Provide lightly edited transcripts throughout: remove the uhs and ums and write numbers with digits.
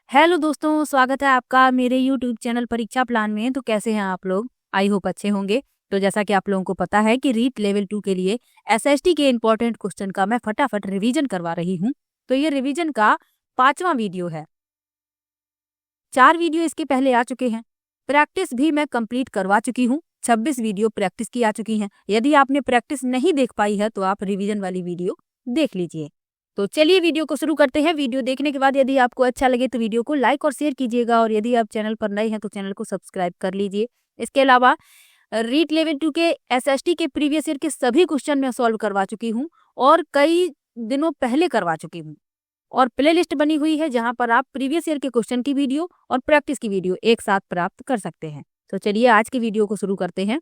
Hello दोस्तों, स्वागत है आपका मेरे यूट्यूब चैनल परीक्षा प्लान में। तो कैसे हैं आप लोग? आई होप अच्छे होंगे। तो जैसा कि आप लोगों को पता है कि रीट लेवल 2 के लिए एसएसटी के इम्पोर्टेंट क्वेश्चन का मैं फटाफट रिवीजन करवा रही हूँ। तो ये रिवीजन का 5वां वीडियो है। 4 वीडियो इसके पहले आ चुके हैं। प्रैक्टिस भी मैं कंप्लीट करवा चुकी हूँ। 26 वीडियो प्रैक्टिस की आ चुकी हैं। यदि आपने प्रैक्टिस नहीं देख पाई है तो आप रिवीजन वाली वीडियो देख लीजिए। तो चलिए वीडियो को शुरू करते हैं। वीडियो देखने के बाद यदि आपको अच्छा लगे तो वीडियो को लाइक और शेयर कीजिएगा, और यदि आप चैनल पर नए हैं तो चैनल को सब्सक्राइब कर लीजिए। इसके अलावा रीट लेवल 2 के एसएसटी के प्रीवियस ईयर के सभी क्वेश्चन मैं सॉल्व करवा चुकी हूँ और कई दिनों पहले करवा चुकी हूँ। और प्लेलिस्ट बनी हुई है जहां पर आप प्रीवियस ईयर के क्वेश्चन की वीडियो और प्रैक्टिस की वीडियो एक साथ प्राप्त कर सकते हैं। तो चलिए आज की वीडियो को शुरू करते हैं।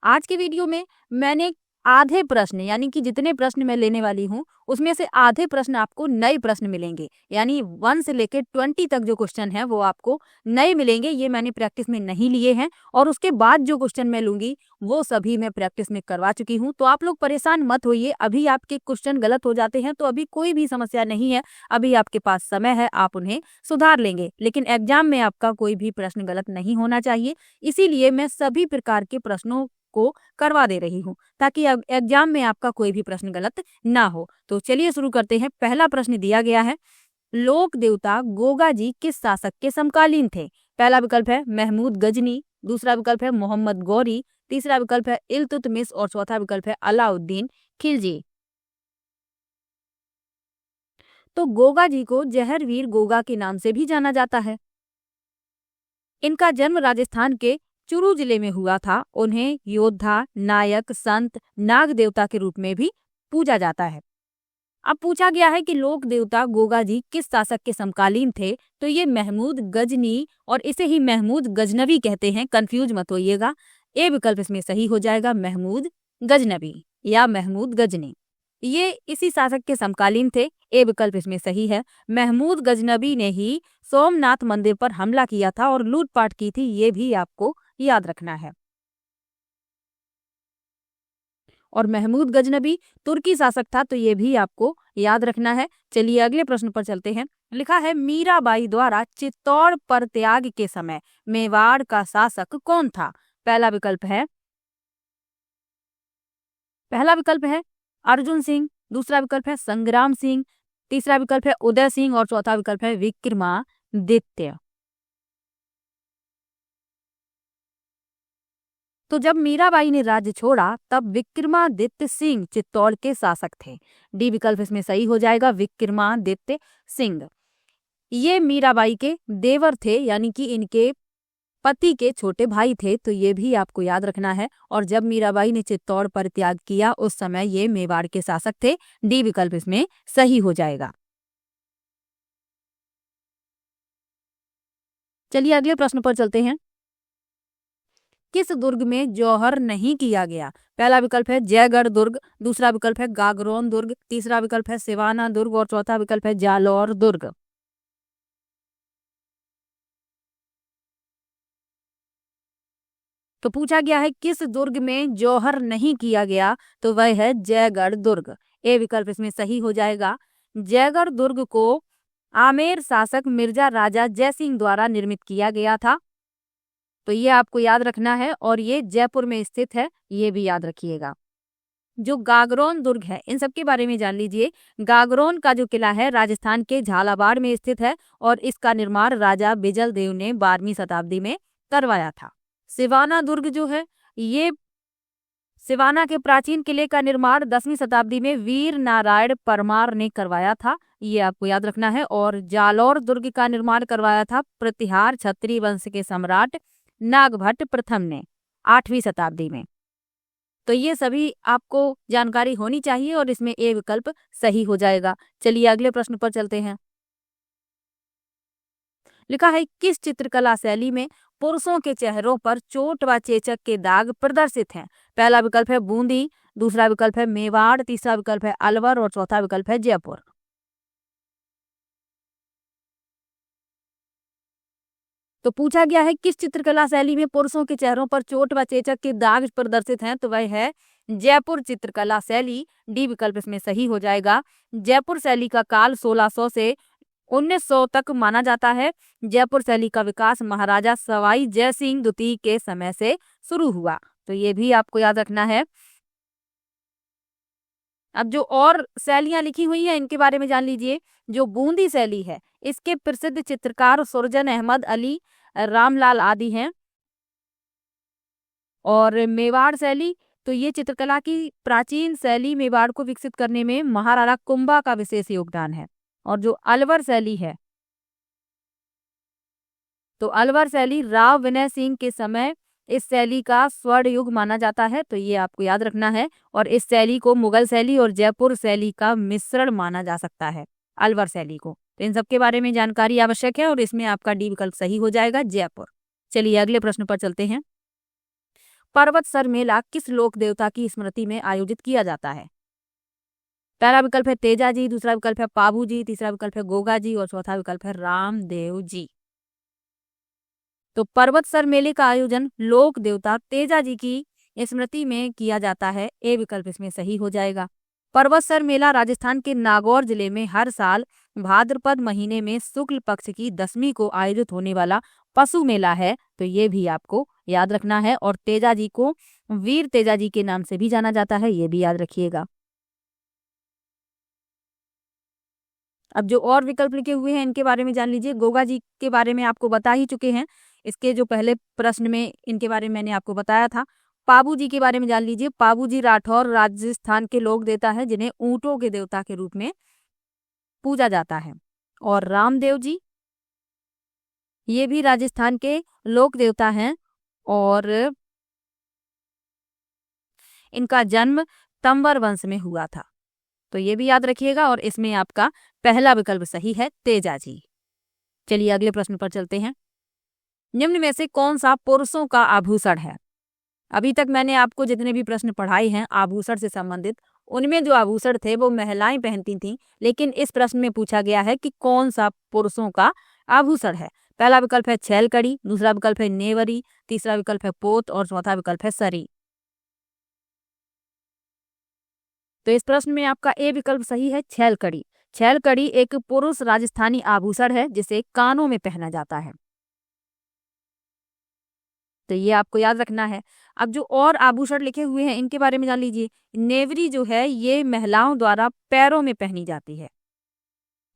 आज के वीडियो में मैंने आधे प्रश्न, यानी कि जितने प्रश्न मैं लेने वाली हूँ उसमें से आधे प्रश्न आपको नए प्रश्न मिलेंगे। यानी 1 से लेकर 20 तक जो क्वेश्चन है वो आपको नए मिलेंगे। ये मैंने प्रैक्टिस में नहीं लिए हैं, और उसके बाद जो क्वेश्चन मैं लूंगी वो सभी मैं प्रैक्टिस में करवा चुकी हूँ। तो आप लोग परेशान मत होइए। अभी आपके क्वेश्चन गलत हो जाते हैं तो अभी कोई भी समस्या नहीं है। अभी आपके पास समय है, आप उन्हें सुधार लेंगे। लेकिन एग्जाम में आपका कोई भी प्रश्न गलत नहीं होना चाहिए, इसीलिए मैं सभी प्रकार के प्रश्नों को करवा दे रही हूँ ताकि एग्जाम में आपका कोई भी प्रश्न गलत ना हो। तो चलिए शुरू करते हैं। पहला प्रश्न दिया गया है, लोक देवता गोगा जी किस शासक के समकालीन थे? पहला विकल्प है महमूद गजनी, दूसरा विकल्प है मोहम्मद गौरी, तीसरा विकल्प है इल्तुतमिश और चौथा विकल्प है अलाउद्दीन खिलजी। तो गोगा जी को जहरवीर गोगा के नाम से भी जाना जाता है। इनका जन्म राजस्थान के चुरू जिले में हुआ था। उन्हें योद्धा, नायक, संत, नाग देवता के रूप में भी पूजा जाता है। अब पूछा गया है कि लोक देवता गोगा जी किस शासक के समकालीन थे? तो ये महमूद गजनी, और इसे ही महमूद गजनवी कहते हैं, कंफ्यूज मत होइएगा। ए विकल्प इसमें सही हो जाएगा, महमूद गजनवी या महमूद गजनी। ये इसी शासक के समकालीन थे। ए विकल्प इसमें सही है। महमूद गजनबी ने ही सोमनाथ मंदिर पर हमला किया था और लूटपाट की थी, ये भी आपको याद रखना है। और महमूद गजनबी तुर्की शासक था, तो ये भी आपको याद रखना है। चलिए अगले प्रश्न पर चलते हैं। लिखा है मीराबाई द्वारा चित्तौड़ पर त्याग के समय मेवाड़ का शासक कौन था? पहला विकल्प है अर्जुन सिंह, दूसरा विकल्प है संग्राम सिंह, तीसरा विकल्प है उदय सिंह और चौथा विकल्प है विक्रमादित्य। तो जब मीराबाई ने राज्य छोड़ा तब विक्रमादित्य सिंह चित्तौड़ के शासक थे। डी विकल्प इसमें सही हो जाएगा, विक्रमादित्य सिंह। ये मीराबाई के देवर थे, यानी कि इनके पति के छोटे भाई थे, तो ये भी आपको याद रखना है। और जब मीराबाई ने चित्तौड़ पर त्याग किया उस समय ये मेवाड़ के शासक थे। डी विकल्प इसमें सही हो जाएगा। चलिए अगले प्रश्न पर चलते हैं। किस दुर्ग में जौहर नहीं किया गया? पहला विकल्प है जयगढ़ दुर्ग, दूसरा विकल्प है गागरोन दुर्ग, तीसरा विकल्प है सिवाना दुर्ग और चौथा विकल्प है जालौर दुर्ग। तो पूछा गया है किस दुर्ग में जौहर नहीं किया गया, तो वह है जयगढ़ दुर्ग। ए विकल्प इसमें सही हो जाएगा। जयगढ़ दुर्ग को आमेर शासक मिर्जा राजा जयसिंह द्वारा निर्मित किया गया था। तो ये आपको याद रखना है, और ये जयपुर में स्थित है, ये भी याद रखिएगा। जो गागरोन दुर्ग है, इन सब के बारे में जान लीजिए। गागरोन का जो किला है राजस्थान के झालावाड़ में स्थित है, और इसका निर्माण राजा बिजल देव ने 12वीं शताब्दी में करवाया था। सिवाना दुर्ग जो है, ये सिवाना के प्राचीन किले का निर्माण 10वीं शताब्दी में वीर नारायण परमार ने करवाया था, ये आपको याद रखना है। और जालौर दुर्ग का निर्माण करवाया था प्रतिहार क्षत्रिय वंश के सम्राट नागभट्ट प्रथम ने 8वीं शताब्दी में। तो ये सभी आपको जानकारी होनी चाहिए, और इसमें ए विकल्प सही हो जाएगा। चलिए अगले प्रश्न पर चलते हैं। लिखा है किस चित्रकला शैली में पुरुषों के चेहरों पर चोट व चेचक के दाग प्रदर्शित हैं? पहला विकल्प है बूंदी, दूसरा विकल्प है मेवाड़, तीसरा विकल्प है अलवर और चौथा विकल्प है जयपुर। तो पूछा गया है किस चित्रकला शैली में पुरुषों के चेहरों पर चोट व चेचक के दाग प्रदर्शित हैं, तो वह है जयपुर चित्रकला शैली। डी विकल्प इसमें सही हो जाएगा। जयपुर शैली का काल 1600 से 1900 तक माना जाता है। जयपुर शैली का विकास महाराजा सवाई जय सिंह द्वितीय के समय से शुरू हुआ, तो ये भी आपको याद रखना है। अब जो और शैलियां लिखी हुई हैं इनके बारे में जान लीजिए। जो बूंदी शैली है इसके प्रसिद्ध चित्रकार सुरजन अहमद अली, रामलाल आदि हैं। और मेवाड़ शैली, तो ये चित्रकला की प्राचीन शैली मेवाड़ को विकसित करने में महाराणा कुंभा का विशेष योगदान है। और जो अलवर शैली है, तो अलवर शैली राव विनय सिंह के समय इस शैली का स्वर्ण युग माना जाता है, तो ये आपको याद रखना है। और इस शैली को मुगल शैली और जयपुर शैली का मिश्रण माना जा सकता है, अलवर शैली को। तो इन सब के बारे में जानकारी आवश्यक है और इसमें आपका डी विकल्प सही हो जाएगा, जयपुर। चलिए अगले प्रश्न पर चलते हैं। पर्वत सर मेला किस लोक देवता की स्मृति में आयोजित किया जाता है? पहला विकल्प है तेजा जी, दूसरा विकल्प है पाबू जी, तीसरा विकल्प है गोगा जी और चौथा विकल्प है रामदेव जी। तो पर्वत सर मेले का आयोजन लोक देवता तेजा जी की स्मृति में किया जाता है, ए विकल्प इसमें सही हो जाएगा। पर्वत सर मेला राजस्थान के नागौर जिले में हर साल भाद्रपद महीने में शुक्ल पक्ष की 10वीं को आयोजित होने वाला पशु मेला है, तो ये भी आपको याद रखना है। और तेजा जी को वीर तेजा जी के नाम से भी जाना जाता है, ये भी याद रखिएगा। अब जो और विकल्प लिखे हुए हैं इनके बारे में जान लीजिए। गोगा जी के बारे में आपको बता ही चुके हैं, इसके जो पहले प्रश्न में इनके बारे में मैंने आपको बताया था। पाबू जी के बारे में जान लीजिए। पाबू जी राठौर राजस्थान के लोक देवता है जिन्हें ऊंटों के देवता के रूप में पूजा जाता है। और रामदेव जी, ये भी राजस्थान के लोक देवता हैं और इनका जन्म तंवर वंश में हुआ था, तो ये भी याद रखिएगा। और इसमें आपका पहला विकल्प सही है, तेजा जी। चलिए अगले प्रश्न पर चलते हैं। निम्न में से कौन सा पुरुषों का आभूषण है? अभी तक मैंने आपको जितने भी प्रश्न पढ़ाए हैं आभूषण से संबंधित, उनमें जो आभूषण थे वो महिलाएं पहनती थीं, लेकिन इस प्रश्न में पूछा गया है कि कौन सा पुरुषों का आभूषण है। पहला विकल्प है छैलकड़ी, दूसरा विकल्प है नेवरी, तीसरा विकल्प है पोत और चौथा विकल्प है सरी। तो इस प्रश्न में आपका ए विकल्प सही है, छैलकड़ी। छैलकड़ी एक पुरुष राजस्थानी आभूषण है जिसे कानों में पहना जाता है, तो ये आपको याद रखना है। अब जो और आभूषण लिखे हुए हैं इनके बारे में जान लीजिए। नेवरी जो है ये महिलाओं द्वारा पैरों में पहनी जाती है।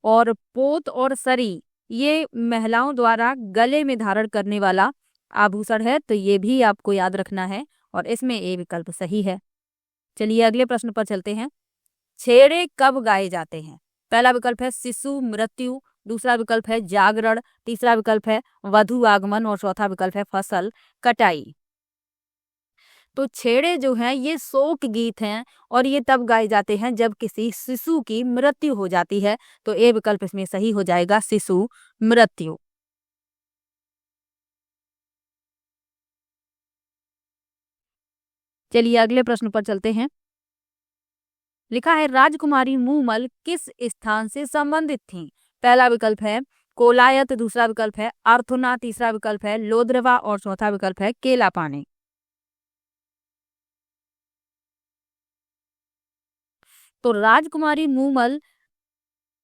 और पोत और सरी ये महिलाओं द्वारा गले में धारण करने वाला आभूषण है, तो ये भी आपको याद रखना है और इसमें ए विकल्प सही है। चलिए अगले प्रश्न पर चलते हैं। छेड़े कब गाए जाते हैं? पहला विकल्प है शिशु मृत्यु, दूसरा विकल्प है जागरण, तीसरा विकल्प है वधु आगमन और चौथा विकल्प है फसल कटाई। तो छेड़े जो हैं ये शोक गीत हैं और ये तब गाए जाते हैं जब किसी शिशु की मृत्यु हो जाती है, तो ए विकल्प इसमें सही हो जाएगा, शिशु मृत्यु। चलिए अगले प्रश्न पर चलते हैं। लिखा है राजकुमारी मूमल किस स्थान से संबंधित थीं? पहला विकल्प है कोलायत, दूसरा विकल्प है अर्थुना, तीसरा विकल्प है लोद्रवा और चौथा विकल्प है केलापानी। तो राजकुमारी मूमल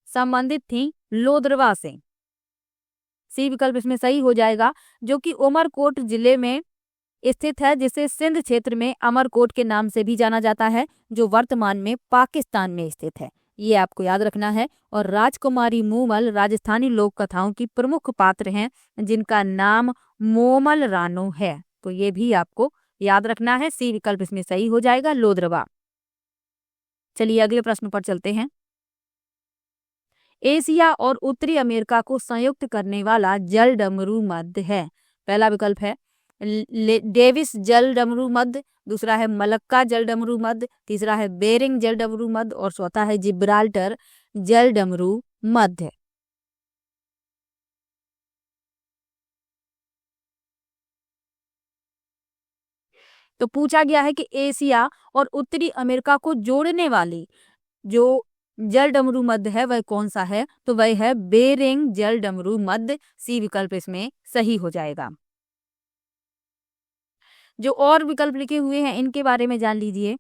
संबंधित थी लोद्रवा से, सी विकल्प इसमें सही हो जाएगा, जो कि उमरकोट जिले में स्थित है, जिसे सिंध क्षेत्र में अमरकोट के नाम से भी जाना जाता है, जो वर्तमान में पाकिस्तान में स्थित है। ये आपको याद रखना है। और राजकुमारी मूमल राजस्थानी लोक कथाओं की प्रमुख पात्र हैं जिनका नाम मोमल रानो है, तो ये भी आपको याद रखना है, सी विकल्प इसमें सही हो जाएगा, लोद्रवा। चलिए अगले प्रश्न पर चलते हैं। एशिया और उत्तरी अमेरिका को संयुक्त करने वाला जल डमरू मध्य है। पहला विकल्प है डेविस जल डमरू मध्य, दूसरा है मलक्का जल डमरू मध्य, तीसरा है बेरिंग जल डमरू मध्य और चौथा है जिब्राल्टर जल डमरू मध्य। तो पूछा गया है कि एशिया और उत्तरी अमेरिका को जोड़ने वाली जो जल डमरू मध्य है वह कौन सा है, तो वह है बेरिंग जल डमरू मध्य, सी विकल्प इसमें सही हो जाएगा। जो और विकल्प लिखे हुए हैं इनके बारे में जान लीजिए।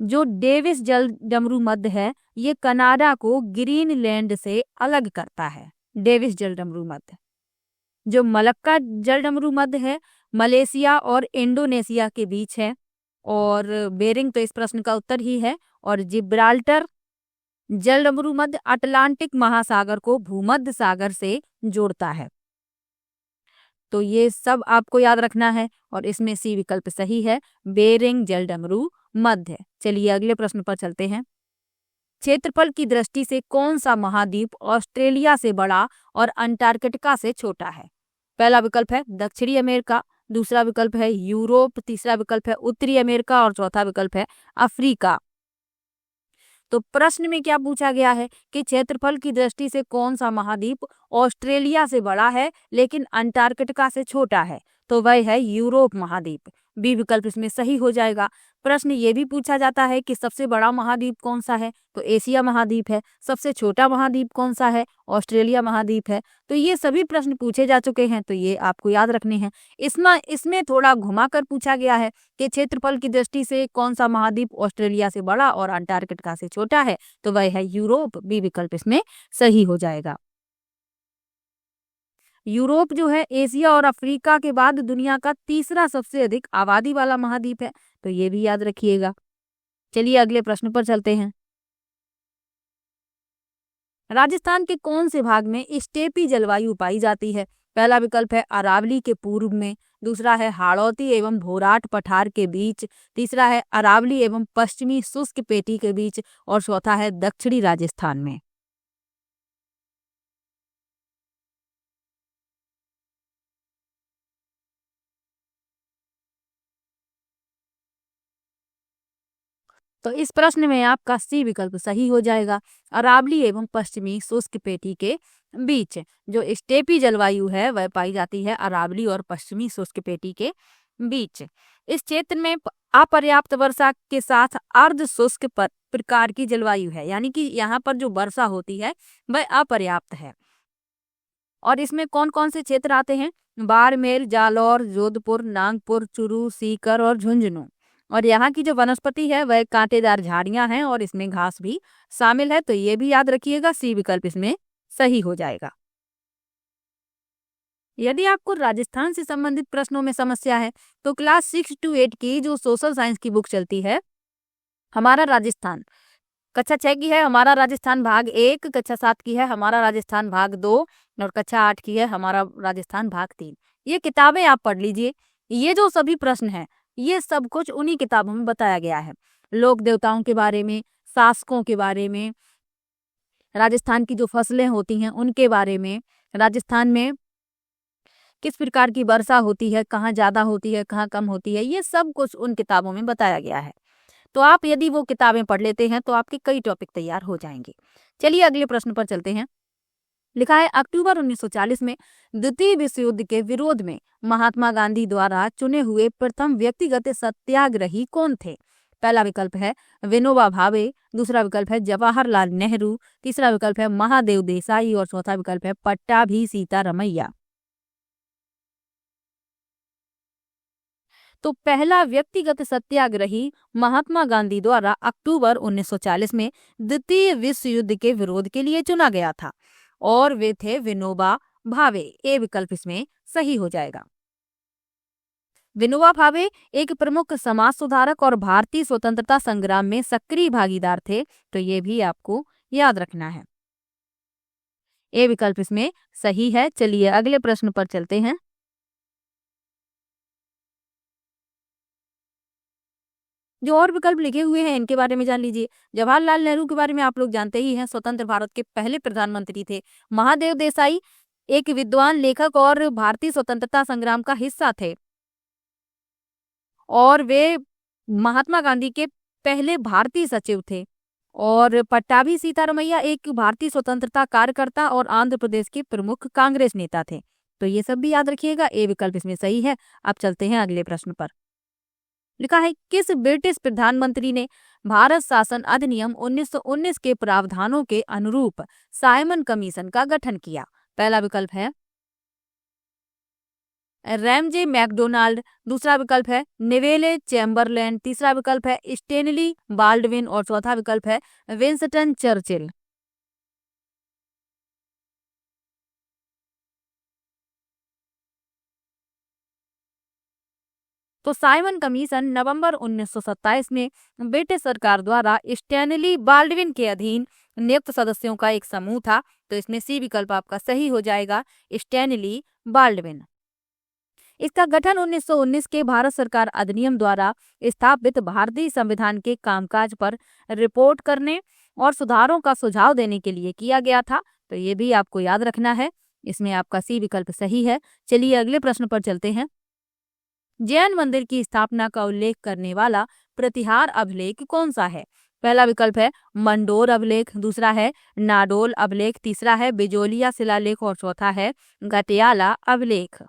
जो डेविस जल डमरू मध्य है ये कनाडा को ग्रीनलैंड से अलग करता है। डेविस जल डमरू मध्य। जो मलक्का जल डमरू मध्य है मलेशिया और इंडोनेशिया के बीच है। और बेरिंग तो इस प्रश्न का उत्तर ही है। और जिब्राल्टर जल डमरू मध्य अटलांटिक महासागर को भूमध्य सागर से जोड़ता है। तो ये सब आपको याद रखना है और इसमें सी विकल्प सही है, बेरिंग जल डमरू मध्य। चलिए अगले प्रश्न पर चलते हैं। क्षेत्रफल की दृष्टि से कौन सा महाद्वीप ऑस्ट्रेलिया से बड़ा और अंटार्कटिका से छोटा है? पहला विकल्प है दक्षिणी अमेरिका, दूसरा विकल्प है यूरोप, तीसरा विकल्प है उत्तरी अमेरिका और चौथा विकल्प है अफ्रीका। तो प्रश्न में क्या पूछा गया है कि क्षेत्रफल की दृष्टि से कौन सा महाद्वीप ऑस्ट्रेलिया से बड़ा है लेकिन अंटार्कटिका से छोटा है? तो वह है यूरोप महाद्वीप। बी विकल्प इसमें सही हो जाएगा। प्रश्न ये भी पूछा जाता है कि सबसे बड़ा महाद्वीप कौन सा है? तो एशिया महाद्वीप है। सबसे छोटा महाद्वीप कौन सा है? ऑस्ट्रेलिया महाद्वीप है। तो ये सभी प्रश्न पूछे जा चुके हैं, तो ये आपको याद रखने हैं। इसमें थोड़ा घुमाकर पूछा गया है कि क्षेत्रफल की दृष्टि से कौन सा महाद्वीप ऑस्ट्रेलिया से बड़ा और अंटार्कटिका से छोटा है? तो वह है यूरोप। बी विकल्प इसमें सही हो जाएगा। यूरोप जो है एशिया और अफ्रीका के बाद दुनिया का तीसरा सबसे अधिक आबादी वाला महाद्वीप है, तो ये भी याद रखिएगा। चलिए अगले प्रश्न पर चलते हैं। राजस्थान के कौन से भाग में स्टेपी जलवायु पाई जाती है? पहला विकल्प है अरावली के पूर्व में, दूसरा है हाड़ौती एवं भोराट पठार के बीच, तीसरा है अरावली एवं पश्चिमी शुष्क पेटी के बीच और चौथा है दक्षिणी राजस्थान में। तो इस प्रश्न में आपका सी विकल्प सही हो जाएगा। अरावली एवं पश्चिमी शुष्क पेटी के बीच जो स्टेपी जलवायु है वह पाई जाती है अरावली और पश्चिमी शुष्क पेटी के बीच। इस क्षेत्र में अपर्याप्त वर्षा के साथ अर्ध शुष्क प्रकार की जलवायु है, यानी कि यहाँ पर जो वर्षा होती है वह अपर्याप्त है। और इसमें कौन कौन से क्षेत्र आते हैं? बाड़मेर, जालौर, जोधपुर, नागपुर, चुरू, सीकर और झुंझुनू। और यहाँ की जो वनस्पति है वह कांटेदार झाड़ियां हैं और इसमें घास भी शामिल है, तो ये भी याद रखिएगा। सी विकल्प इसमें सही हो जाएगा। यदि आपको राजस्थान से संबंधित प्रश्नों में समस्या है तो क्लास 6 to 8 की जो सोशल साइंस की बुक चलती है हमारा राजस्थान, कक्षा 6 की है हमारा राजस्थान भाग 1, कक्षा 7 की है हमारा राजस्थान भाग 2 और कक्षा 8 की है हमारा राजस्थान भाग 3। ये किताबें आप पढ़ लीजिए। ये जो सभी प्रश्न हैं ये सब कुछ उन्हीं किताबों में बताया गया है। लोक देवताओं के बारे में, शासकों के बारे में, राजस्थान की जो फसलें होती हैं उनके बारे में, राजस्थान में किस प्रकार की वर्षा होती है, कहाँ ज्यादा होती है, कहाँ कम होती है, ये सब कुछ उन किताबों में बताया गया है। तो आप यदि वो किताबें पढ़ लेते हैं तो आपके कई टॉपिक तैयार हो जाएंगे। चलिए अगले प्रश्न पर चलते हैं। लिखा है अक्टूबर 1940 में द्वितीय विश्व युद्ध के विरोध में महात्मा गांधी द्वारा चुने हुए प्रथम व्यक्तिगत सत्याग्रही कौन थे? पहला विकल्प है विनोबा भावे, दूसरा विकल्प है जवाहरलाल नेहरू, तीसरा विकल्प है महादेव देसाई और चौथा विकल्प है पट्टाभी सीतारमैया। तो पहला व्यक्तिगत सत्याग्रही महात्मा गांधी द्वारा अक्टूबर 1940 में द्वितीय विश्व युद्ध के विरोध के लिए चुना गया था और वे थे विनोबा भावे। ए विकल्प इसमें सही हो जाएगा। विनोबा भावे एक प्रमुख समाज सुधारक और भारतीय स्वतंत्रता संग्राम में सक्रिय भागीदार थे, तो ये भी आपको याद रखना है। ए विकल्प इसमें सही है। चलिए अगले प्रश्न पर चलते हैं। जो और विकल्प लिखे हुए हैं इनके बारे में जान लीजिए। जवाहरलाल नेहरू के बारे में आप लोग जानते ही हैं, स्वतंत्र भारत के पहले प्रधानमंत्री थे। महादेव देसाई एक विद्वान लेखक और भारतीय स्वतंत्रता संग्राम का हिस्सा थे और वे महात्मा गांधी के पहले भारतीय सचिव थे। और पट्टाभी सीतारमैया एक भारतीय स्वतंत्रता कार्यकर्ता और आंध्र प्रदेश के प्रमुख कांग्रेस नेता थे। तो ये सब भी याद रखिएगा। ए विकल्प इसमें सही है। अब चलते हैं अगले प्रश्न पर। लिखा है किस ब्रिटिश प्रधानमंत्री ने भारत शासन अधिनियम 1919 के प्रावधानों के अनुरूप साइमन कमीशन का गठन किया? पहला विकल्प है रैमजे मैकडोनाल्ड, दूसरा विकल्प है नेवेले चैम्बरलैन, तीसरा विकल्प है स्टेनली बाल्डविन और चौथा विकल्प है विंस्टन चर्चिल। तो साइमन कमीशन नवंबर 1927 में ब्रिटिश सरकार द्वारा स्टैनली बाल्डविन के अधीन नियुक्त सदस्यों का एक समूह था। तो इसमें सी विकल्प आपका सही हो जाएगा, स्टैनली बाल्डविन। इसका गठन 1919 के भारत सरकार अधिनियम द्वारा स्थापित भारतीय संविधान के कामकाज पर रिपोर्ट करने और सुधारों का सुझाव देने के लिए किया गया था। तो ये भी आपको याद रखना है, इसमें आपका सी विकल्प सही है। चलिए अगले प्रश्न पर चलते हैं। जैन मंदिर की स्थापना का उल्लेख करने वाला प्रतिहार अभिलेख कौन सा है? पहला विकल्प है मंडोर अभिलेख, दूसरा है नाडोल अभिलेख, तीसरा है बिजोलिया शिलालेख और चौथा है गटियाला अभिलेख।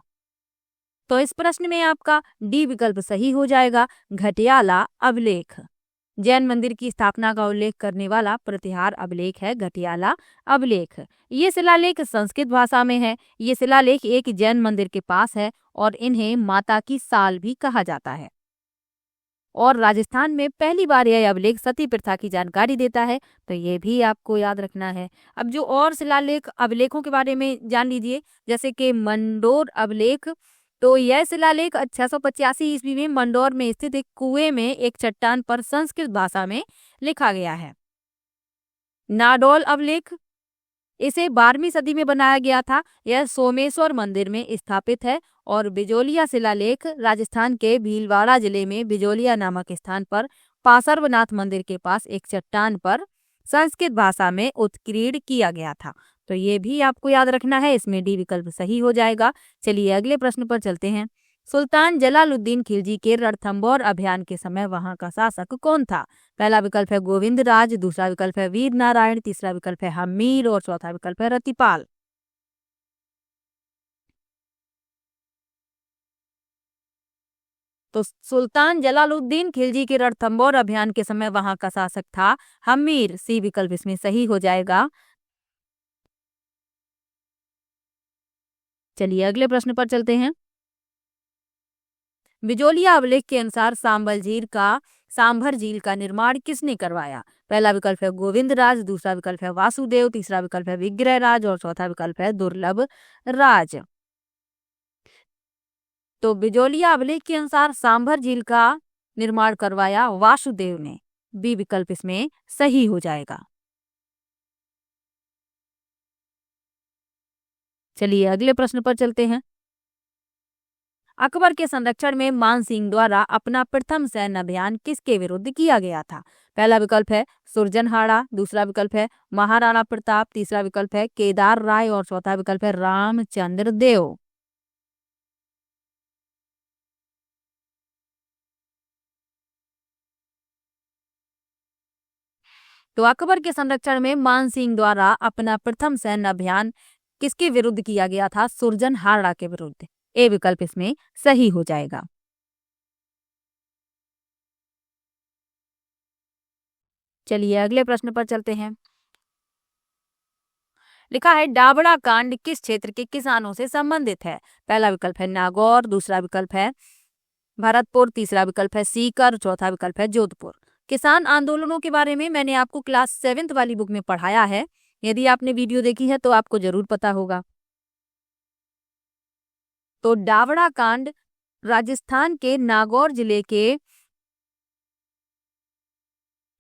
तो इस प्रश्न में आपका डी विकल्प सही हो जाएगा, घटियाला अभिलेख। जैन मंदिर की स्थापना का उल्लेख करने वाला प्रतिहार अभिलेख है घटियाला अभिलेख। ये शिलालेख संस्कृत भाषा में है। ये शिलालेख एक जैन मंदिर के पास है और इन्हें माता की साल भी कहा जाता है। और राजस्थान में पहली बार यह अभिलेख सती प्रथा की जानकारी देता है। तो ये भी आपको याद रखना है। अब जो और शिलालेख अभिलेखों के बारे में जान लीजिए, जैसे कि मंडोर अभिलेख। तो यह शिलालेख 685 ईस्वी में मंडौर में स्थित एक कुएं में एक चट्टान पर संस्कृत भाषा में लिखा गया है। नाडौल अभिलेख, इसे 12वीं सदी में बनाया गया था। यह सोमेश्वर मंदिर में स्थापित है। और बिजोलिया शिलालेख राजस्थान के भीलवाड़ा जिले में बिजोलिया नामक स्थान पर पार्श्वनाथ मंदिर के पास एक चट्टान पर संस्कृत भाषा में उत्कीर्ण किया गया था। तो ये भी आपको याद रखना है, इसमें डी विकल्प सही हो जाएगा। चलिए अगले प्रश्न पर चलते हैं। सुल्तान जलालुद्दीन खिलजी के रणथंभौर अभियान के समय वहां का शासक कौन था? पहला विकल्प है गोविंद राज, दूसरा विकल्प है वीर नारायण, तीसरा विकल्प है हमीर और चौथा विकल्प है रतिपाल। तो सुल्तान जलालुद्दीन खिलजी के रणथंभौर अभियान के समय वहां का शासक था हमीर। सी विकल्प इसमें सही हो जाएगा। चलिए अगले प्रश्न पर चलते हैं। बिजोलिया अभिलेख के अनुसार सांभर झील का निर्माण किसने करवाया? पहला विकल्प है गोविंद राज, दूसरा विकल्प है वासुदेव, तीसरा विकल्प है विग्रह राज और चौथा विकल्प है दुर्लभ राज। तो बिजोलिया अभिलेख के अनुसार सांभर झील का निर्माण करवाया वासुदेव ने। बी विकल्प इसमें सही हो जाएगा। चलिए अगले प्रश्न पर चलते हैं। अकबर के संरक्षण में मान सिंह द्वारा अपना प्रथम सैन्य अभियान किसके विरुद्ध किया गया था? पहला विकल्प है सुरजनहाड़ा, दूसरा विकल्प है महाराणा प्रताप, तीसरा विकल्प है केदार राय और चौथा विकल्प है रामचंद्र देव। तो अकबर के संरक्षण में मान सिंह द्वारा अपना प्रथम सैन्य अभियान किसके विरुद्ध किया गया था? सुरजनहाड़ा के विरुद्ध। ए विकल्प इसमें सही हो जाएगा। चलिए अगले प्रश्न पर चलते हैं। लिखा है डाबड़ा कांड किस क्षेत्र के किसानों से संबंधित है? पहला विकल्प है नागौर, दूसरा विकल्प है भरतपुर, तीसरा विकल्प है सीकर, चौथा विकल्प है जोधपुर। किसान आंदोलनों के बारे में मैंने आपको क्लास 7th वाली बुक में पढ़ाया है। यदि आपने वीडियो देखी है तो आपको जरूर पता होगा। तो डावड़ा कांड राजस्थान के नागौर जिले के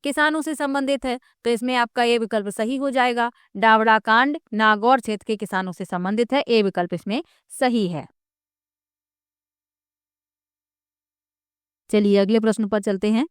किसानों से संबंधित है। तो इसमें आपका ए विकल्प सही हो जाएगा। डावड़ा कांड नागौर क्षेत्र के किसानों से संबंधित है। ए विकल्प इसमें सही है। चलिए अगले प्रश्न पर चलते हैं।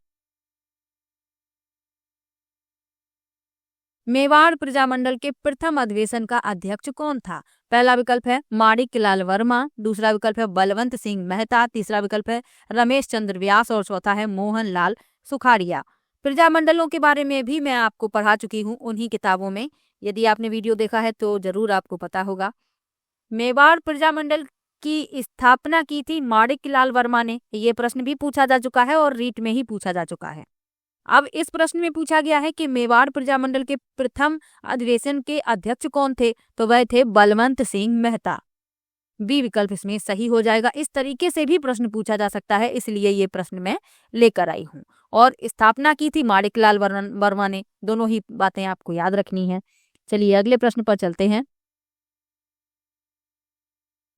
मेवाड़ प्रजामंडल के प्रथम अधिवेशन का अध्यक्ष कौन था? पहला विकल्प है माणिक लाल वर्मा, दूसरा विकल्प है बलवंत सिंह मेहता, तीसरा विकल्प है रमेश चंद्र व्यास और चौथा है मोहन लाल सुखाड़िया। प्रजामंडलों के बारे में भी मैं आपको पढ़ा चुकी हूँ उन्हीं किताबों में। यदि आपने वीडियो देखा है तो जरूर आपको पता होगा। मेवाड़ प्रजामंडल की स्थापना की थी माणिक लाल वर्मा ने। ये प्रश्न भी पूछा जा चुका है और रीट में ही पूछा जा चुका है। अब इस प्रश्न में पूछा गया है कि मेवाड़ प्रजामंडल के प्रथम अधिवेशन के अध्यक्ष कौन थे? तो वह थे बलवंत सिंह मेहता। बी विकल्प इसमें सही हो जाएगा। इस तरीके से भी प्रश्न पूछा जा सकता है, इसलिए ये प्रश्न मैं लेकर आई हूँ। और स्थापना की थी माणिकलाल वर्मा ने। दोनों ही बातें आपको याद रखनी है। चलिए अगले प्रश्न पर चलते हैं।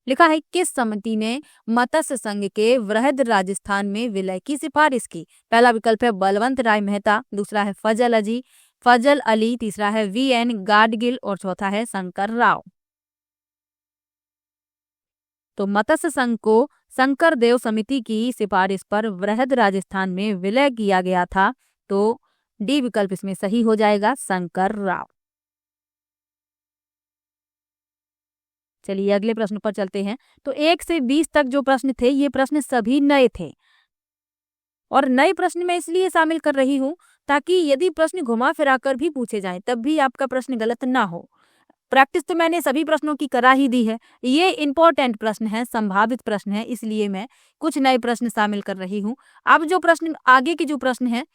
लिखा है किस समिति ने मत्स्य संघ के वृहद राजस्थान में विलय की सिफारिश की? पहला विकल्प है बलवंत राय मेहता, दूसरा है फजल अली, तीसरा है वी.एन. गाडगिल और चौथा है शंकर राव। तो मत्स्य संघ को शंकर देव समिति की सिफारिश पर वृहद राजस्थान में विलय किया गया था। तो डी विकल्प इसमें सही हो जाएगा, शंकर राव। चलिए अगले प्रश्न पर चलते हैं। तो 1 से 20 तक जो प्रश्न थे, ये प्रश्न सभी नए थे और नए प्रश्न मैं इसलिए शामिल कर रही हूँ ताकि यदि प्रश्न घुमा फिरा कर भी पूछे जाएं तब भी आपका प्रश्न गलत ना हो। प्रैक्टिस तो मैंने सभी प्रश्नों की करा ही दी है। ये इंपॉर्टेंट प्रश्न है, संभावित प्रश्न है, इसलिए मैं कुछ नए प्रश्न शामिल कर रही हूँ। अब जो प्रश्न आगे के जो प्रश्न हैं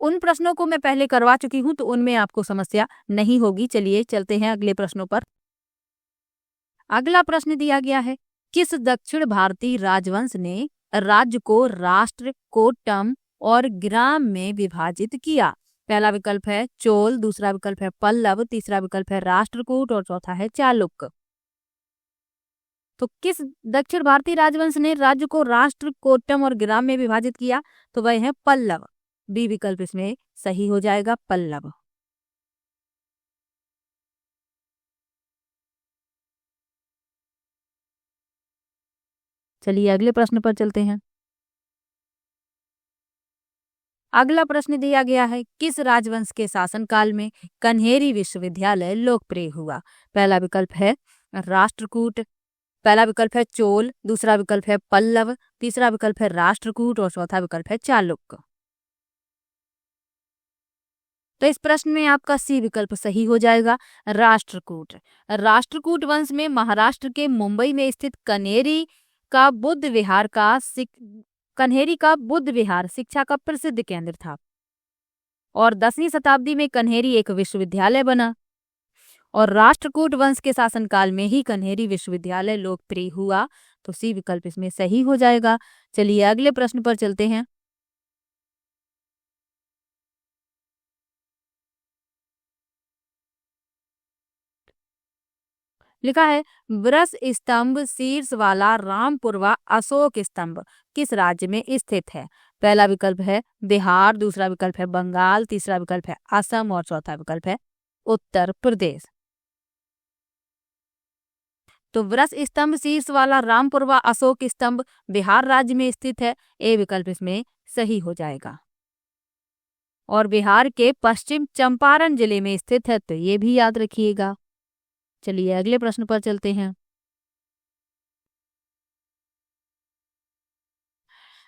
उन प्रश्नों को मैं पहले करवा चुकी हूँ, तो उनमें आपको समस्या नहीं होगी। चलिए चलते हैं अगले प्रश्नों पर। अगला प्रश्न दिया गया है किस दक्षिण भारतीय राजवंश ने राज्य को राष्ट्र, कोट्टम और ग्राम में विभाजित किया? पहला विकल्प है चोल, दूसरा विकल्प है पल्लव, तीसरा विकल्प है राष्ट्रकूट और चौथा है चालुक्य। तो किस दक्षिण भारतीय राजवंश ने राज्य को राष्ट्र, कोट्टम और ग्राम में विभाजित किया? तो वह है पल्लव। बी विकल्प इसमें सही हो जाएगा, पल्लव। चलिए अगले प्रश्न पर चलते हैं। अगला प्रश्न दिया गया है किस राजवंश के शासनकाल में कन्हेरी विश्वविद्यालय लोकप्रिय हुआ? पहला विकल्प है राष्ट्रकूट, पहला विकल्प है चोल, दूसरा विकल्प है पल्लव, तीसरा विकल्प है राष्ट्रकूट और चौथा विकल्प है चालुक्य। तो इस प्रश्न में आपका सी विकल्प सही हो जाएगा, राष्ट्रकूट। राष्ट्रकूट वंश में महाराष्ट्र के मुंबई में स्थित कन्हेरी का बुद्ध विहार शिक्षा का प्रसिद्ध केंद्र था और 10वीं शताब्दी में कन्हेरी एक विश्वविद्यालय बना और राष्ट्रकूट वंश के शासनकाल में ही कन्हेरी विश्वविद्यालय लोकप्रिय हुआ। तो सी विकल्प इसमें सही हो जाएगा। चलिए अगले प्रश्न पर चलते हैं। लिखा है ब्रस स्तंभ शीर्ष वाला रामपुरवा अशोक स्तंभ किस राज्य में स्थित है? पहला विकल्प है बिहार, दूसरा विकल्प है बंगाल, तीसरा विकल्प है असम और चौथा विकल्प है उत्तर प्रदेश। तो ब्रस स्तंभ शीर्ष वाला रामपुरवा अशोक स्तंभ बिहार राज्य में स्थित है। ए विकल्प इसमें सही हो जाएगा और बिहार के पश्चिम चंपारण जिले में स्थित है, तो ये भी याद रखिएगा। चलिए अगले प्रश्न पर चलते हैं।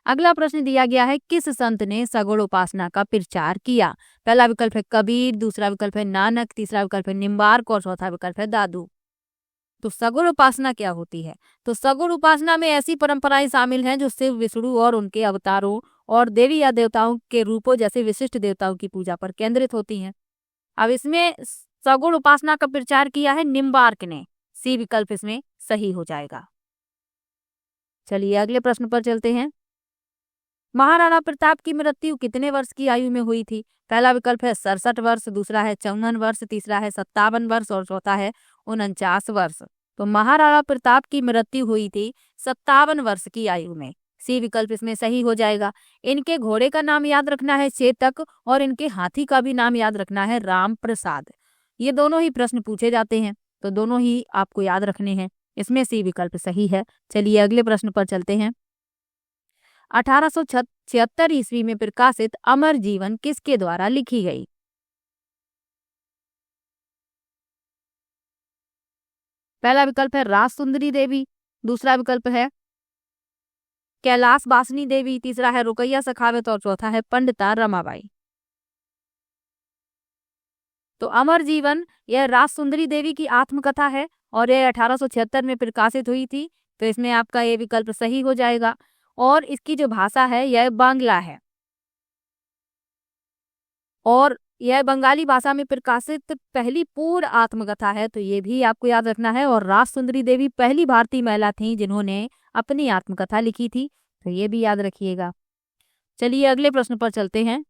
अगला प्रश्न दिया गया है किस संत ने सगुण उपासना का प्रचार किया? पहला विकल्प है कबीर, दूसरा विकल्प है नानक, तीसरा विकल्प है निम्बार्क और चौथा विकल्प है दादू। तो सगुण उपासना क्या होती है? तो सगुण उपासना में ऐसी परंपराएं शामिल हैं जो शिव, विष्णु और उनके अवतारों और देवी या देवताओं के रूपों जैसे विशिष्ट देवताओं की पूजा पर केंद्रित होती हैं। अब इसमें सगुण उपासना का प्रचार किया है निम्बार्क ने। सी विकल्प इसमें सही हो जाएगा। चलिए अगले प्रश्न पर चलते हैं। महाराणा प्रताप की मृत्यु कितने वर्ष की आयु में हुई थी? पहला विकल्प है 67 वर्ष, दूसरा है 54 वर्ष, तीसरा है 57 वर्ष और चौथा है 49 वर्ष। तो महाराणा प्रताप की मृत्यु हुई थी 57 वर्ष की आयु में। सी विकल्प इसमें सही हो जाएगा। इनके घोड़े का नाम याद रखना है चेतक और इनके हाथी का भी नाम याद रखना है राम प्रसाद। ये दोनों ही प्रश्न पूछे जाते हैं, तो दोनों ही आपको याद रखने हैं। इसमें सी विकल्प सही है। चलिए अगले प्रश्न पर चलते हैं। 1876 ईस्वी में प्रकाशित अमर जीवन किसके द्वारा लिखी गई? पहला विकल्प है राज सुंदरी देवी, दूसरा विकल्प है कैलाश बासनी देवी, तीसरा है रुकैया सखावत और चौथा है पंडिता रमाबाई। तो अमर जीवन यह राज सुंदरी देवी की आत्मकथा है और यह 1876 में प्रकाशित हुई थी। तो इसमें आपका ये विकल्प सही हो जाएगा और इसकी जो भाषा है यह बांग्ला है और यह बंगाली भाषा में प्रकाशित पहली पूर्ण आत्मकथा है, तो ये भी आपको याद रखना है। और राज सुंदरी देवी पहली भारतीय महिला थी जिन्होंने अपनी आत्मकथा लिखी थी, तो ये भी याद रखिएगा। चलिए अगले प्रश्न पर चलते हैं।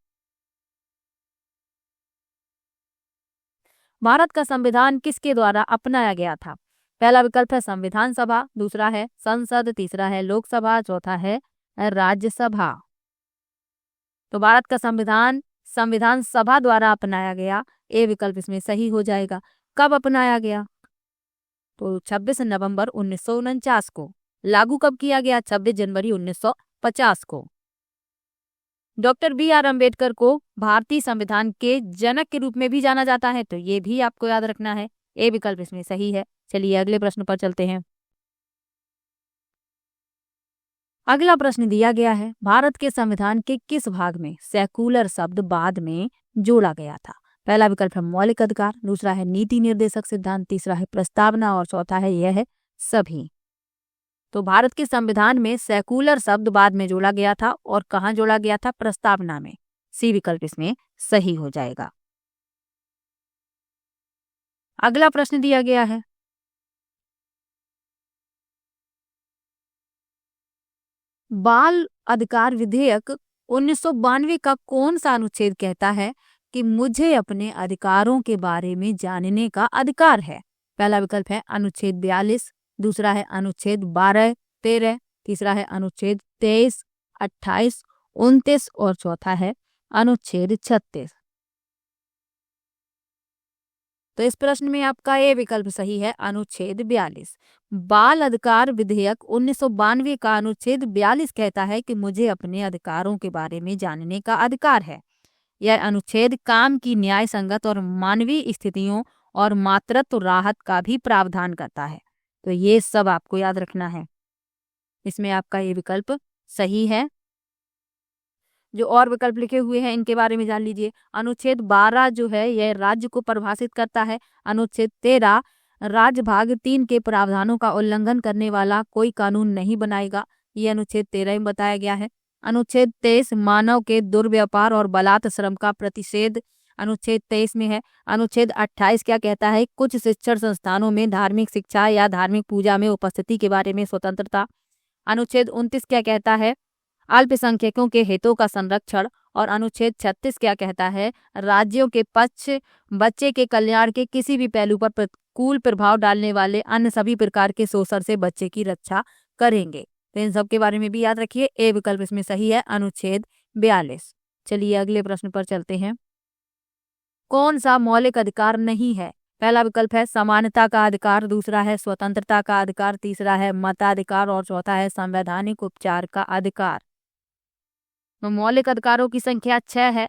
भारत का संविधान किसके द्वारा अपनाया गया था? पहला विकल्प है संविधान सभा, दूसरा है संसद, तीसरा है लोकसभा, चौथा है राज्यसभा। तो भारत का संविधान संविधान सभा द्वारा अपनाया गया, ए विकल्प इसमें सही हो जाएगा। कब अपनाया गया? तो 26 नवंबर 1949 को। लागू कब किया गया? 26 जनवरी 1950 को। डॉक्टर बी आर अम्बेडकर को भारतीय संविधान के जनक के रूप में भी जाना जाता है, तो ये भी आपको याद रखना है, ए विकल्प इसमें सही है। चलिए अगले प्रश्न पर चलते हैं। अगला प्रश्न दिया गया है, भारत के संविधान के किस भाग में सेकुलर शब्द बाद में जोड़ा गया था? पहला विकल्प है मौलिक अधिकार, दूसरा है नीति निर्देशक सिद्धांत, तीसरा है प्रस्तावना और चौथा है यह है सभी। तो भारत के संविधान में सेकुलर शब्द बाद में जोड़ा गया था, और कहाँ जोड़ा गया था? प्रस्तावना में। सी विकल्प इसमें सही हो जाएगा। अगला प्रश्न दिया गया है, बाल अधिकार विधेयक 1992 का कौन सा अनुच्छेद कहता है कि मुझे अपने अधिकारों के बारे में जानने का अधिकार है? पहला विकल्प है अनुच्छेद 42, दूसरा है अनुच्छेद 12, 13, तीसरा है अनुच्छेद 23, 28, 29 और चौथा है अनुच्छेद 36। तो इस प्रश्न में आपका ए विकल्प सही है, अनुच्छेद 42। बाल अधिकार विधेयक 1992 का अनुच्छेद 42 कहता है कि मुझे अपने अधिकारों के बारे में जानने का अधिकार है। यह अनुच्छेद काम की न्याय संगत और मानवीय स्थितियों और मातृत्व राहत का भी प्रावधान करता है, तो ये सब आपको याद रखना है। इसमें आपका ये विकल्प सही है। जो और विकल्प लिखे हुए हैं इनके बारे में जान लीजिए। अनुच्छेद 12 जो है यह राज्य को परिभाषित करता है। अनुच्छेद 13 राज्य भाग 3 के प्रावधानों का उल्लंघन करने वाला कोई कानून नहीं बनाएगा, ये अनुच्छेद 13 में बताया गया है। अनुच्छेद 23 मानव के दुर्व्यापार और बलात् श्रम का प्रतिषेध अनुच्छेद 23 में है। अनुच्छेद 28 क्या कहता है? कुछ शिक्षण संस्थानों में धार्मिक शिक्षा या धार्मिक पूजा में उपस्थिति के बारे में स्वतंत्रता। अनुच्छेद 29 क्या कहता है? अल्पसंख्यकों के हितों का संरक्षण। और अनुच्छेद 36 क्या कहता है? राज्यों के पक्ष बच्चे के कल्याण के किसी भी पहलू पर प्रतिकूल प्रभाव डालने वाले अन्य सभी प्रकार के शोषण से बच्चे की रक्षा करेंगे। तो इन सब के बारे में भी याद रखिए, ए विकल्प इसमें सही है, अनुच्छेद 42। चलिए अगले प्रश्न पर चलते हैं। कौन सा मौलिक अधिकार नहीं है? पहला विकल्प है समानता का अधिकार, दूसरा है स्वतंत्रता का अधिकार, तीसरा है मताधिकार और चौथा है संवैधानिक उपचार का अधिकार। तो मौलिक अधिकारों की संख्या 6 है।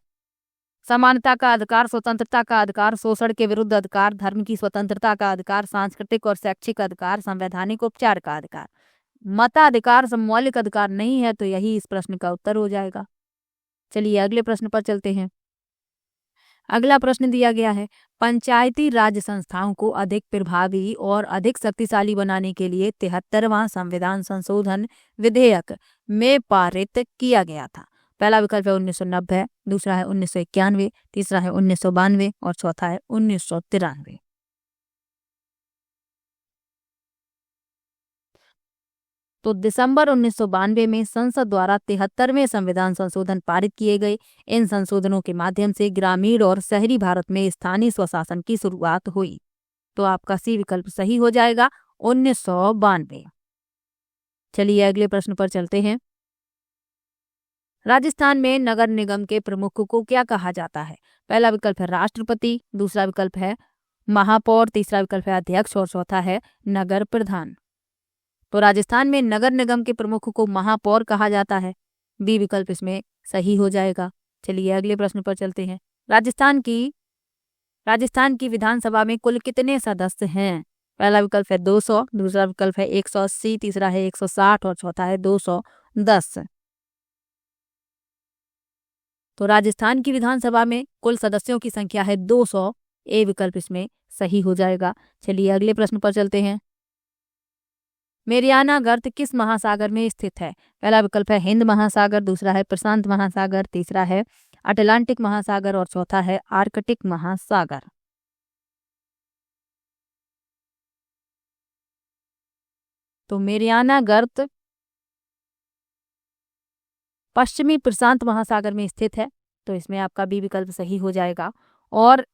समानता का अधिकार, स्वतंत्रता का अधिकार, शोषण के विरुद्ध अधिकार, धर्म की स्वतंत्रता का अधिकार, सांस्कृतिक और शैक्षिक अधिकार, संवैधानिक उपचार का अधिकार। मताधिकार मौलिक अधिकार नहीं है, तो यही इस प्रश्न का उत्तर हो जाएगा। चलिए अगले प्रश्न पर चलते हैं। अगला प्रश्न दिया गया है, पंचायती राज संस्थाओं को अधिक प्रभावी और अधिक शक्तिशाली बनाने के लिए 73वां संविधान संशोधन विधेयक में पारित किया गया था। पहला विकल्प है 1990, दूसरा है 1991, तीसरा है 1992 और चौथा है 1993। तो दिसंबर 1992 में संसद द्वारा 73वें संविधान संशोधन पारित किए गए। इन संशोधनों के माध्यम से ग्रामीण और शहरी भारत में स्थानीय स्वशासन की शुरुआत हुई। तो आपका सी विकल्प सही हो जाएगा, 1992। चलिए अगले प्रश्न पर चलते हैं। राजस्थान में नगर निगम के प्रमुख को क्या कहा जाता है? पहला विकल्प है राष्ट्रपति, दूसरा विकल्प है महापौर, तीसरा विकल्प है अध्यक्ष और चौथा है नगर प्रधान। तो राजस्थान में नगर निगम के प्रमुख को महापौर कहा जाता है, बी विकल्प इसमें सही हो जाएगा। चलिए अगले प्रश्न पर चलते हैं। राजस्थान की विधानसभा में कुल कितने सदस्य हैं? पहला विकल्प है 200, दूसरा विकल्प है 180, तीसरा है 160 और चौथा है 210। तो राजस्थान की विधानसभा में कुल सदस्यों की संख्या है 200, ए विकल्प इसमें सही हो जाएगा। चलिए अगले प्रश्न पर चलते हैं। मेरियाना गर्त किस महासागर में स्थित है? पहला विकल्प है हिंद महासागर, दूसरा है प्रशांत महासागर, तीसरा है अटलांटिक महासागर और चौथा है आर्कटिक महासागर। तो मेरियाना गर्त पश्चिमी प्रशांत महासागर में स्थित है, तो इसमें आपका बी विकल्प सही हो जाएगा। और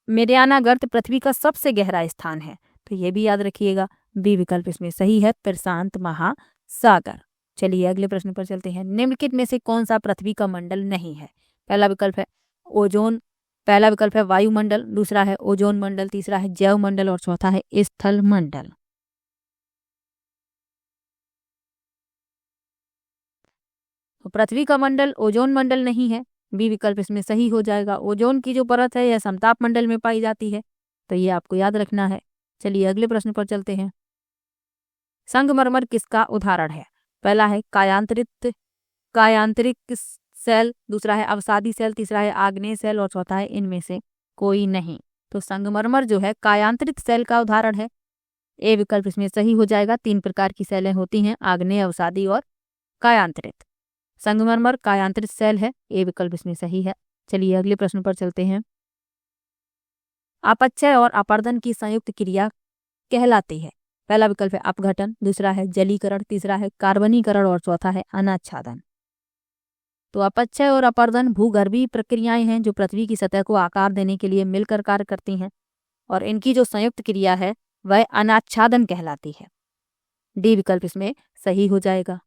मेरियाना गर्त पृथ्वी का सबसे गहरा स्थान है, तो ये भी याद रखिएगा, बी विकल्प इसमें सही है, प्रशांत महासागर। चलिए अगले प्रश्न पर चलते हैं। निम्नलिखित में से कौन सा पृथ्वी का मंडल नहीं है? पहला विकल्प है ओजोन, पहला विकल्प है वायुमंडल, दूसरा है ओजोन मंडल, तीसरा है जैव मंडल और चौथा है स्थल मंडल। तो पृथ्वी का मंडल ओजोन मंडल नहीं है, बी विकल्प इसमें सही हो जाएगा। ओजोन की जो परत है यह समताप मंडल में पाई जाती है, तो ये आपको याद रखना है। चलिए अगले प्रश्न पर चलते हैं। संगमरमर किसका उदाहरण है? पहला है कायांतरिक सेल, दूसरा है अवसादी सेल, तीसरा है आग्नेय सेल और चौथा है इनमें से कोई नहीं। तो संगमरमर जो है कायांतरित सेल का उदाहरण है, ए विकल्प इसमें सही हो जाएगा। 3 प्रकार की सेलें होती हैं, आग्नेय, अवसादी और कायांतरित। संगमरमर कायांतरित सेल है, ए विकल्प इसमें सही है। चलिए अगले प्रश्न पर चलते हैं। अपक्षय और अपर्दन की संयुक्त क्रिया कहलाती है? पहला विकल्प है अपघटन, दूसरा है जलीकरण, तीसरा है कार्बनीकरण और चौथा है अनाच्छादन। तो अपक्षय और अपर्दन भूगर्भीय प्रक्रियाएं हैं जो पृथ्वी की सतह को आकार देने के लिए मिलकर कार्य करती हैं, और इनकी जो संयुक्त क्रिया है वह अनाच्छादन कहलाती है। डी विकल्प इसमें सही हो जाएगा।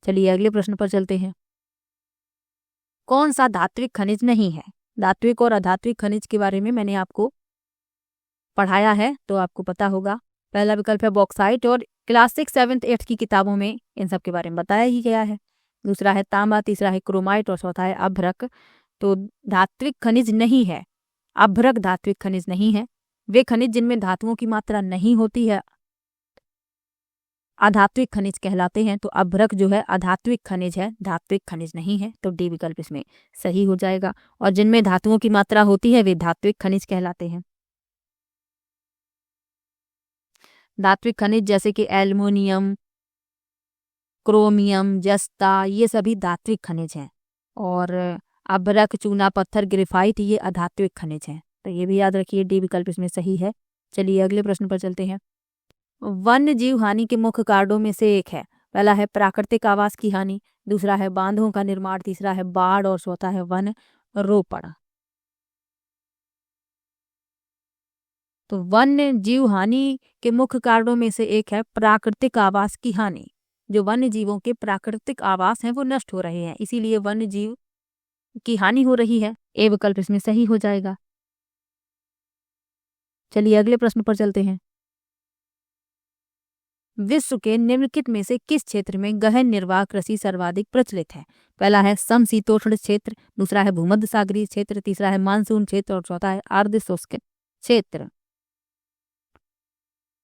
चलिए अगले प्रश्न पर चलते हैं। कौन सा धात्विक खनिज नहीं है? धात्विक और अधात्विक खनिज के बारे में मैंने आपको पढ़ाया है, तो आपको पता होगा। पहला विकल्प है बॉक्साइट, और क्लास 6, 7, 8 की किताबों में इन सब के बारे में बताया ही गया है। दूसरा है तांबा, तीसरा है क्रोमाइट और चौथा है अभ्रक। तो धात्विक खनिज नहीं है, अभ्रक धात्विक खनिज नहीं है। वे खनिज जिनमें धातुओं की मात्रा नहीं होती है अधात्विक खनिज कहलाते हैं। तो अभ्रक जो है अधात्विक खनिज है, धात्विक खनिज नहीं है, तो डी विकल्प इसमें सही हो जाएगा। और जिनमें धातुओं की मात्रा होती है वे धात्विक खनिज कहलाते हैं। धात्विक खनिज जैसे कि एल्युमिनियम, क्रोमियम, जस्ता, ये सभी धात्विक खनिज हैं। और अभ्रक, चूना पत्थर, ग्रेफाइट ये अधात्विक खनिज हैं, तो ये भी याद रखिए, डी विकल्प इसमें सही है। चलिए अगले प्रश्न पर चलते हैं। वन्य जीव हानि के मुख्य कारणों में से एक है। पहला है प्राकृतिक आवास की हानि, दूसरा है बांधों का निर्माण, तीसरा है बाढ़ और चौथा है वन रोपण। तो वन्य जीव हानि के मुख्य कारणों में से एक है प्राकृतिक आवास की हानि। जो वन्य जीवों के प्राकृतिक आवास हैं वो नष्ट हो रहे हैं, इसीलिए वन्य जीव की हानि हो रही है। ए विकल्प इसमें सही हो जाएगा। चलिए अगले प्रश्न पर चलते हैं। विश्व के निम्नलिखित में से किस क्षेत्र में गहन निर्वाह कृषि सर्वाधिक प्रचलित है? पहला है समशीतोष्ण क्षेत्र, दूसरा है भूमध्य सागरीय क्षेत्र, तीसरा है मानसून क्षेत्र और चौथा है अर्ध शुष्क क्षेत्र।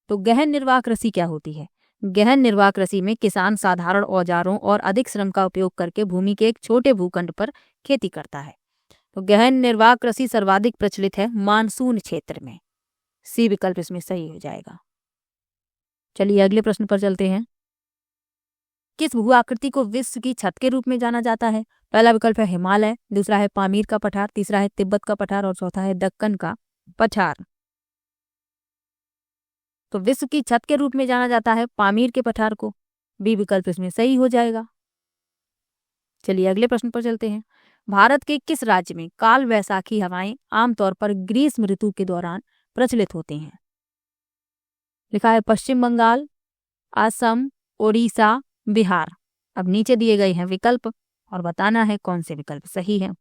तो गहन निर्वाह कृषि क्या होती है? गहन निर्वाह कृषि में किसान साधारण औजारों और अधिक श्रम का उपयोग करके भूमि के एक छोटे भूखंड पर खेती करता है। तो गहन निर्वाह कृषि सर्वाधिक प्रचलित है मानसून क्षेत्र में। सी विकल्प इसमें सही हो जाएगा। चलिए अगले प्रश्न पर चलते हैं। किस भू आकृति को विश्व की छत के रूप में जाना जाता है? पहला विकल्प है हिमालय, दूसरा है पामीर का पठार, तीसरा है तिब्बत का पठार और चौथा है दक्कन का पठार। तो विश्व की छत के रूप में जाना जाता है पामीर के पठार को। बी विकल्प इसमें सही हो जाएगा। चलिए अगले प्रश्न पर चलते हैं। भारत के किस राज्य में काल वैसाखी हवाएं आमतौर पर ग्रीष्म ऋतु के दौरान प्रचलित होती हैं? लिखा है पश्चिम बंगाल, असम, ओडिशा, बिहार। अब नीचे दिए गए हैं विकल्प और बताना है कौन से विकल्प सही है।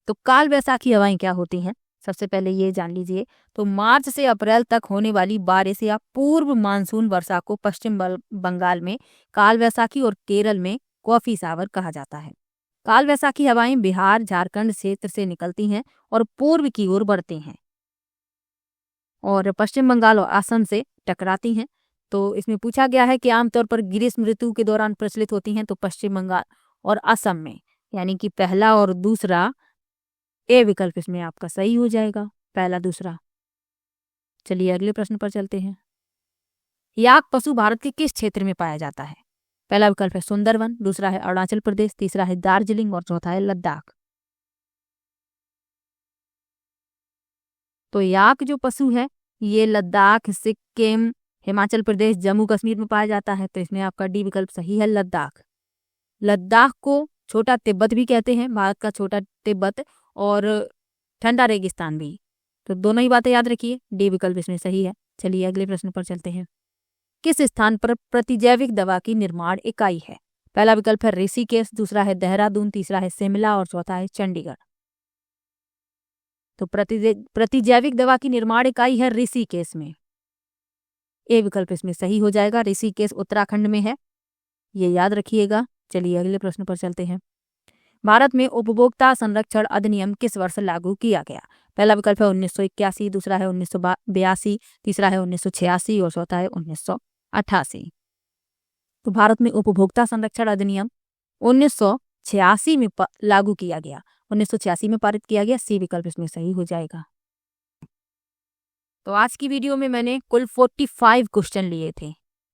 तो काल वैसाखी हवाएं क्या होती हैं? सबसे पहले ये जान लीजिए। तो मार्च से अप्रैल तक होने वाली बारिश या पूर्व मानसून वर्षा को पश्चिम बंगाल में काल वैसाखी और केरल में कॉफी सावर कहा जाता है। काल वैसाखी हवाएं बिहार, झारखंड क्षेत्र से निकलती हैं और पूर्व की ओर बढ़ती हैं और पश्चिम बंगाल और असम से टकराती हैं। तो इसमें पूछा गया है कि आमतौर पर ग्रीष्म ऋतु के दौरान प्रचलित होती हैं, तो पश्चिम बंगाल और असम में, यानी कि पहला और दूसरा। ए विकल्प इसमें आपका सही हो जाएगा, पहला दूसरा। चलिए अगले प्रश्न पर चलते हैं। याक पशु भारत के किस क्षेत्र में पाया जाता है? पहला विकल्प है सुंदरवन, दूसरा है अरुणाचल प्रदेश, तीसरा है दार्जिलिंग और चौथा है लद्दाख। तो याक जो पशु है ये लद्दाख, सिक्किम, हिमाचल प्रदेश, जम्मू कश्मीर में पाया जाता है। तो इसमें आपका डी विकल्प सही है, लद्दाख। लद्दाख को छोटा तिब्बत भी कहते हैं, भारत का छोटा तिब्बत, और ठंडा रेगिस्तान भी। तो दोनों ही बातें याद रखिए, डी विकल्प इसमें सही है। चलिए अगले प्रश्न पर चलते हैं। किस स्थान पर प्रतिजैविक दवा की निर्माण इकाई है? पहला विकल्प है ऋषिकेश, दूसरा है देहरादून, तीसरा है शिमला और चौथा है चंडीगढ़। तो प्रतिजैविक दवा की निर्माण इकाई है ऋषिकेश में। ए विकल्प इसमें सही हो जाएगा, ऋषिकेश उत्तराखंड में है, ये याद रखिएगा। चलिए अगले प्रश्न पर चलते हैं। भारत में उपभोक्ता संरक्षण अधिनियम किस वर्ष लागू किया गया? पहला विकल्प है 1981, दूसरा है 1982, तीसरा है 1986 और चौथा है 1988। तो भारत में उपभोक्ता संरक्षण अधिनियम 1986 में लागू किया गया, 1986 में पारित किया गया। सी विकल्प इसमें सही हो जाएगा। तो आज की वीडियो में मैंने कुल 45 क्वेश्चन लिए थे।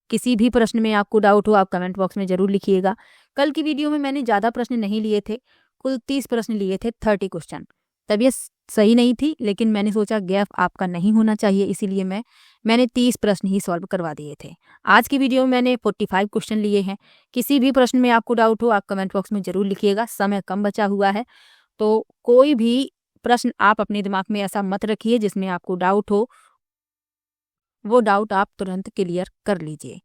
किसी भी प्रश्न में आपको डाउट हो आप कमेंट बॉक्स में जरूर लिखिएगा। कल की वीडियो में मैंने ज़्यादा प्रश्न नहीं लिए थे, कुल 30 प्रश्न लिए थे, 30 क्वेश्चन। तबीयत सही नहीं थी, लेकिन मैंने सोचा गैप आपका नहीं होना चाहिए, इसीलिए मैंने 30 प्रश्न ही सॉल्व करवा दिए थे। आज की वीडियो में मैंने 45 क्वेश्चन लिए हैं। किसी भी प्रश्न में आपको डाउट हो आप कमेंट बॉक्स में जरूर लिखिएगा। समय कम बचा हुआ है, तो कोई भी प्रश्न आप अपने दिमाग में ऐसा मत रखिए जिसमें आपको डाउट हो, वो डाउट आप तुरंत क्लियर कर लीजिए।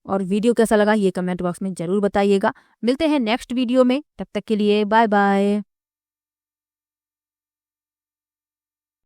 और वीडियो कैसा लगा ये कमेंट बॉक्स में जरूर बताइएगा। मिलते हैं नेक्स्ट वीडियो में, तब तक के लिए बाय बाय।